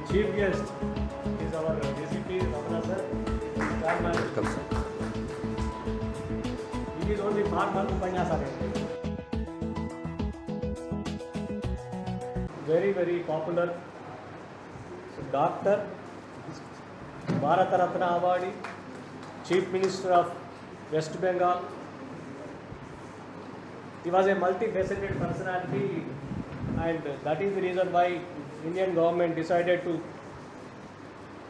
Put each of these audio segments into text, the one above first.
Chief guest is our DCP Ramana sir. Welcome sir. He is only part-time Upanyasa. Very popular doctor, Bharata Ratna Awardee, Chief Minister of West Bengal. He was a multifaceted personality, and that is the reason why Indian government decided to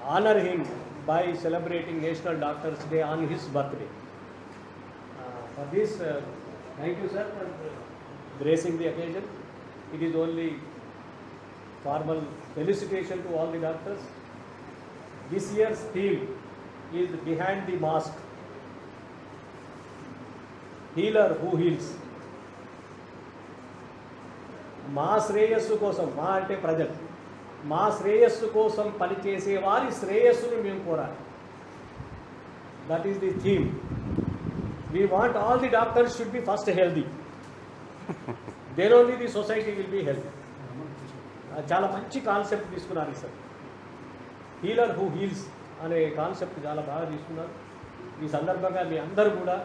honor him by celebrating National Doctors Day on his birthday. For this, thank you sir for gracing the occasion. It is only formal felicitation to all the doctors. This year's theme is Behind the Mask, Healer Who Heals. మా శ్రేయస్సు కోసం, మా అంటే ప్రజలు, మా శ్రేయస్సు కోసం పనిచేసే వారి శ్రేయస్సును మేము కోరాలి. That is the theme. We want all the doctors should be first healthy, then only the society will be healthy. చాలా మంచి కాన్సెప్ట్ తీసుకున్నారు సార్. హీలర్ హూ హీల్స్ అనే కాన్సెప్ట్ చాలా బాగా తీసుకున్నారు. ఈ సందర్భంగా మీ అందరూ కూడా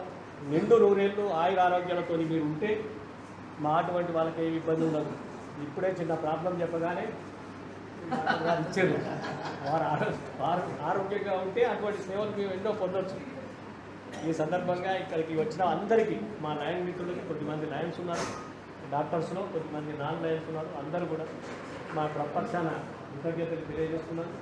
నిండు నూరేళ్ళు ఆయుర ఆరోగ్యాలతో మీరు ఉంటే మా అటువంటి వాళ్ళకి ఏమి ఇబ్బంది ఉండదు. ఇప్పుడే చిన్న ప్రాబ్లం చెప్పగానే ఇచ్చారు. వారు ఆరోగ్యంగా ఉంటే అటువంటి సేవలు మేము ఎన్నో పొందొచ్చు. ఈ సందర్భంగా ఇక్కడికి వచ్చిన అందరికీ, మా లయన్ మిత్రులకి, కొద్దిమంది లయన్స్ ఉన్నారు డాక్టర్స్లో, కొద్దిమంది నాన్ లయన్స్ ఉన్నారు, అందరూ కూడా మా ప్రపక్షాన కృతజ్ఞతలు తెలియజేస్తున్నాను.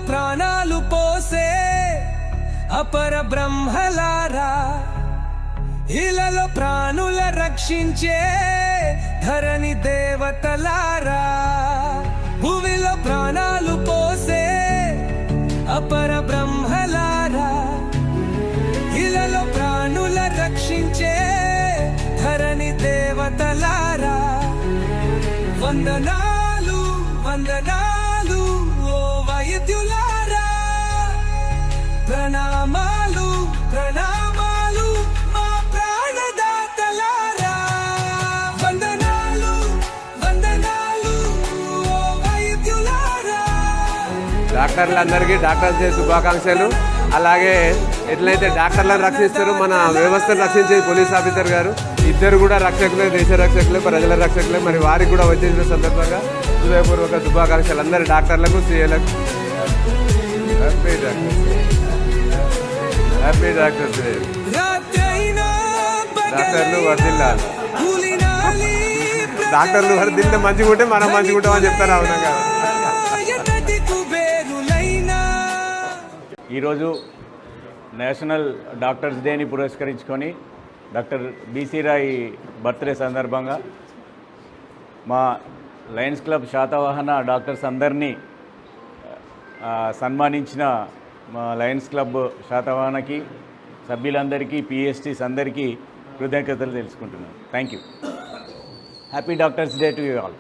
ప్రాణాలు పోసే అపర బ్రహ్మలారా, ఇలలో ప్రాణుల రక్షించే ధరణి దేవతలారా, భూమిలో ప్రాణాలు పోసే అపర బ్రహ్మలారా, ఇలలో ప్రాణుల రక్షించే ధరణి దేవతలారా, వందనాలు వందనాలు ఓ వైద్యులారా, ప్రణామాలు ప్రణామాలు మా ప్రాణదాతలారా, వందనాలు వందనాలు ఓ వైద్యులారా. డాక్టర్లందరికీ డాక్టర్స్ డే శుభాకాంక్షలు. అలాగే ఎట్లయితే డాక్టర్లను రక్షిస్తారు, మన వ్యవస్థను రక్షించేది పోలీస్ ఆఫీసర్ గారు, ఇద్దరు కూడా రక్షకులే, దేశ రక్షకులే, ప్రజల రక్షకులే. మరి వారికి కూడా వచ్చేసిన సందర్భంగా హృదయపూర్వక శుభాకాంక్షలు అందరి డాక్టర్లకు, సీఏలకు. Happy doctors day. డాక్టర్లు వర్ధిల్లాలి. డాక్టర్లు వర్ధిల్లితే మంచిగా ఉంటే మనం మంచిగా ఉంటామని చెప్తారు. అవునా కదా? ఈరోజు నేషనల్ డాక్టర్స్ డేని పురస్కరించుకొని డాక్టర్ బీసీ రాయ్ బర్త్డే సందర్భంగా మా లయన్స్ క్లబ్ శాతవాహన డాక్టర్స్ అందరినీ సన్మానించిన మా లయన్స్ క్లబ్ శాతవాహనకి, సభ్యులందరికీ, పిఎస్టీస్ అందరికీ కృతజ్ఞతలు తెలుసుకుంటున్నాను. Thank you. Happy doctors day to you all.